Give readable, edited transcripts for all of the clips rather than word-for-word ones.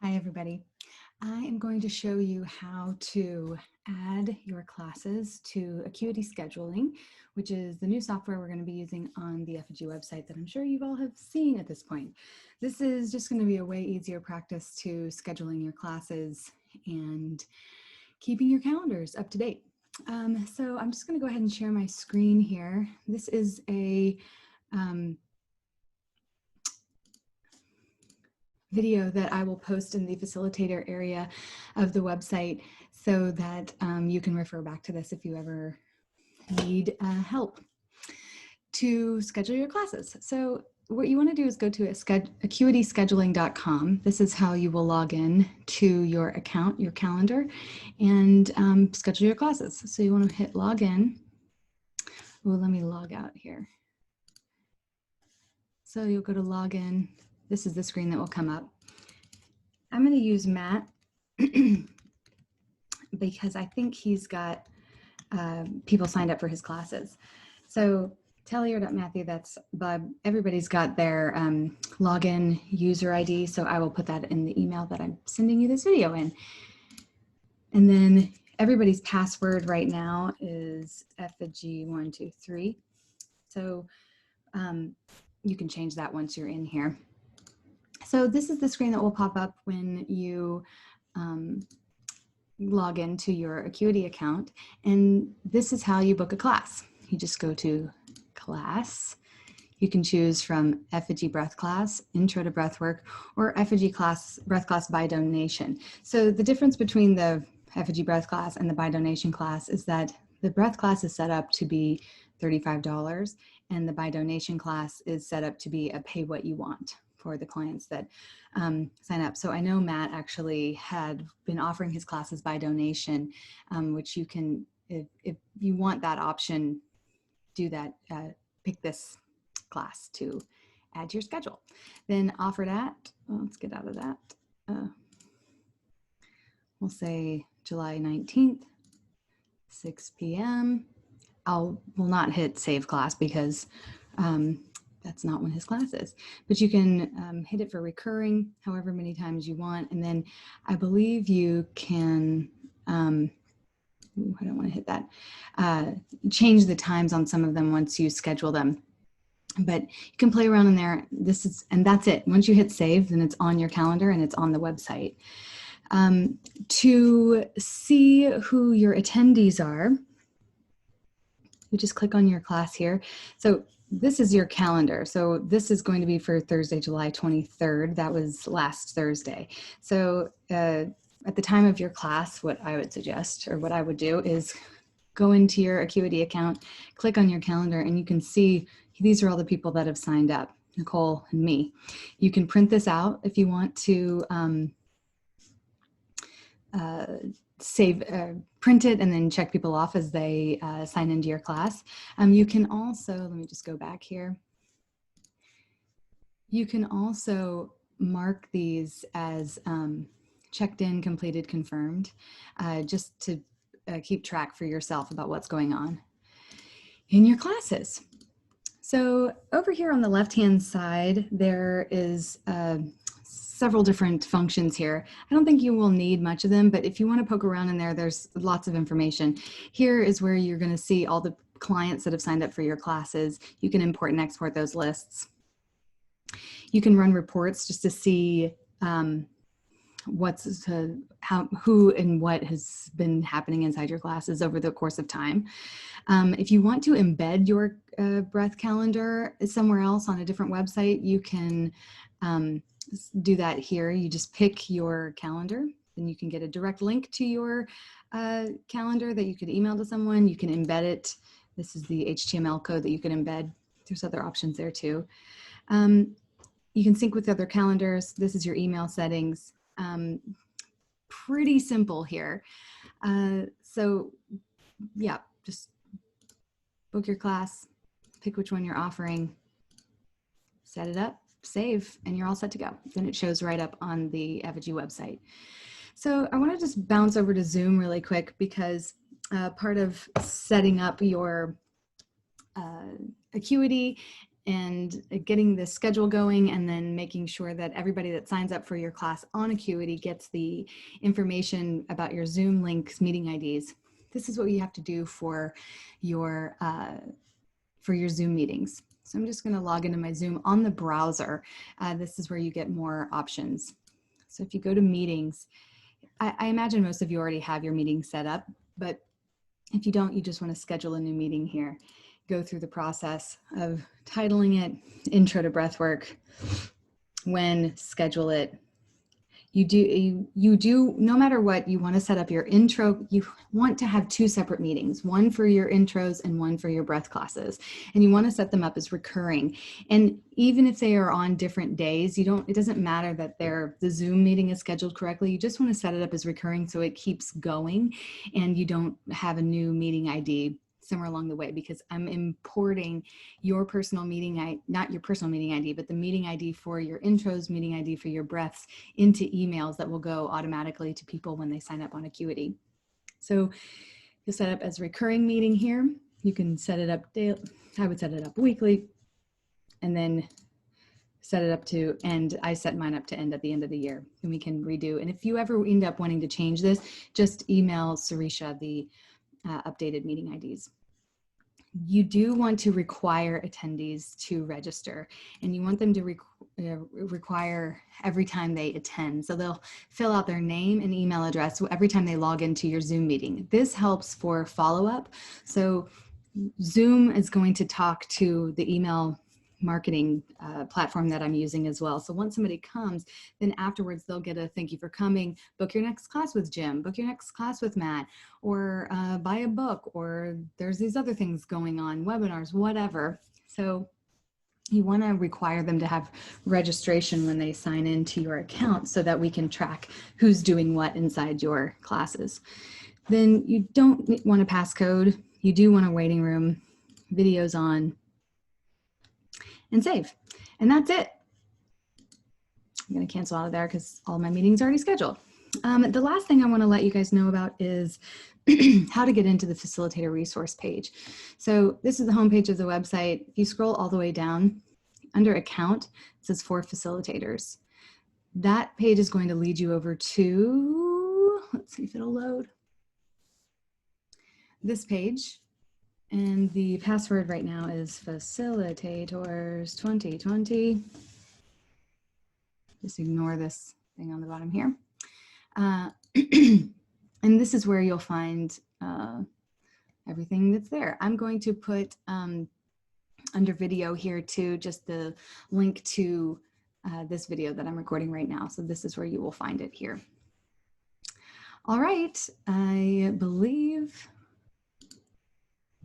Hi, everybody. I am going to show you how to add your classes to Acuity Scheduling, which is the new software we're going to be using on the Effigy website that I'm sure you all have seen at this point. This is just going to be a way easier practice to scheduling your classes and keeping your calendars up to date. So I'm just going to go ahead and share my screen here. This is a video that I will post in the facilitator area of the website so that you can refer back to this if you ever need help to schedule your classes. So what you want to do is go to acuityscheduling.com. This is how you will log in to your account, your calendar, and schedule your classes. So you want to hit login. Well, let me log out here. So you'll go to login. This is the screen that will come up. I'm going to use Matt because I think he's got people signed up for his classes. So Tellier.Matthew, that's Bob. Everybody's got their login user ID, so I will put that in the email that I'm sending you this video in. And then everybody's password right now is effigy123. So you can change that once you're in here. So this is the screen that will pop up when you log into your Acuity account, and this is how you book a class. You just go to class. You can choose from Effigy Breath Class, Intro to Breathwork, or Effigy Breath Class by donation. So the difference between the Effigy Breath Class and the by donation class is that the breath class is set up to be $35, and the by donation class is set up to be a pay what you want for the clients that sign up. So I know Matt actually had been offering his classes by donation, which you can, if you want that option, do that, pick this class to add to your schedule. Then offered at, well, let's get out of that. We'll say July 19th, 6 p.m. Will not hit save class because that's not when his class is, but you can hit it for recurring however many times you want. And then I believe you can, I don't want to hit that, change the times on some of them once you schedule them. But you can play around in there. And that's it. Once you hit save, then it's on your calendar and it's on the website. To see who your attendees are, you just click on your class here. So this is your calendar. So this is going to be for Thursday, July 23rd. That was last Thursday. So at the time of your class, what I would suggest, or what I would do, is go into your Acuity account, click on your calendar, and you can see these are all the people that have signed up, Nicole and me. You can print this out if you want to print it and then check people off as they sign into your class. You can also, let me just go back here. You can also mark these as checked in, completed, confirmed, just to keep track for yourself about what's going on in your classes. So over here on the left-hand side, there is several different functions here. I don't think you will need much of them, but if you want to poke around in there, there's lots of information. Here is where you're going to see all the clients that have signed up for your classes. You can import and export those lists. You can run reports just to see who and what has been happening inside your classes over the course of time. If you want to embed your breath calendar somewhere else on a different website, you can do that here. You just pick your calendar, then you can get a direct link to your calendar that you could email to someone. You can embed it. This is the HTML code that you can embed. There's other options there too. You can sync with other calendars. This is your email settings. Pretty simple here. So yeah, just book your class, pick which one you're offering, set it up, save, and you're all set to go. Then it shows right up on the Effigy website. So I want to just bounce over to Zoom really quick because part of setting up your Acuity and getting the schedule going, and then making sure that everybody that signs up for your class on Acuity gets the information about your Zoom links, meeting IDs. This is what you have to do for your Zoom meetings. So I'm just going to log into my Zoom on the browser. This is where you get more options. So if you go to meetings, I imagine most of you already have your meeting set up, but if you don't, you just want to schedule a new meeting here. Go through the process of titling it, intro to breathwork, when, schedule it. You do, no matter what, you want to set up your intro. You want to have two separate meetings, one for your intros and one for your breath classes. And you want to set them up as recurring. And even if they are on different days, it doesn't matter that the Zoom meeting is scheduled correctly. You just want to set it up as recurring so it keeps going and you don't have a new meeting ID somewhere along the way, because I'm importing your personal meeting, not your personal meeting ID, but the meeting ID for your intros, meeting ID for your breaths into emails that will go automatically to people when they sign up on Acuity. So you'll set up as recurring meeting here. You can set it up daily. I would set it up weekly and then set it up to end. I set mine up to end at the end of the year, and we can redo. And if you ever end up wanting to change this, just email Sarisha the updated meeting IDs. You do want to require attendees to register, and you want them to require every time they attend. So they'll fill out their name and email address every time they log into your Zoom meeting. This helps for follow-up. So Zoom is going to talk to the email marketing platform that I'm using as well. So once somebody comes, then afterwards they'll get a thank you for coming, book your next class with Jim, book your next class with Matt, or buy a book, or there's these other things going on, webinars, whatever. So you want to require them to have registration when they sign into your account so that we can track who's doing what inside your classes. Then you don't want a passcode. You do want a waiting room, videos on, and save. And that's it. I'm going to cancel out of there because all my meetings are already scheduled. The last thing I want to let you guys know about is how to get into the facilitator resource page. So this is the homepage of the website. If you scroll all the way down, under account, it says for facilitators. That page is going to lead you over to, let's see if it'll load, this page. And the password right now is facilitators 2020. Just ignore this thing on the bottom here. And this is where you'll find everything that's there. I'm going to put under video here too, just the link to this video that I'm recording right now. So this is where you will find it here. All right, I believe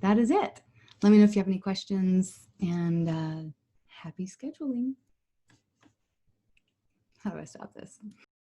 that is it. Let me know if you have any questions, and happy scheduling. How do I stop this?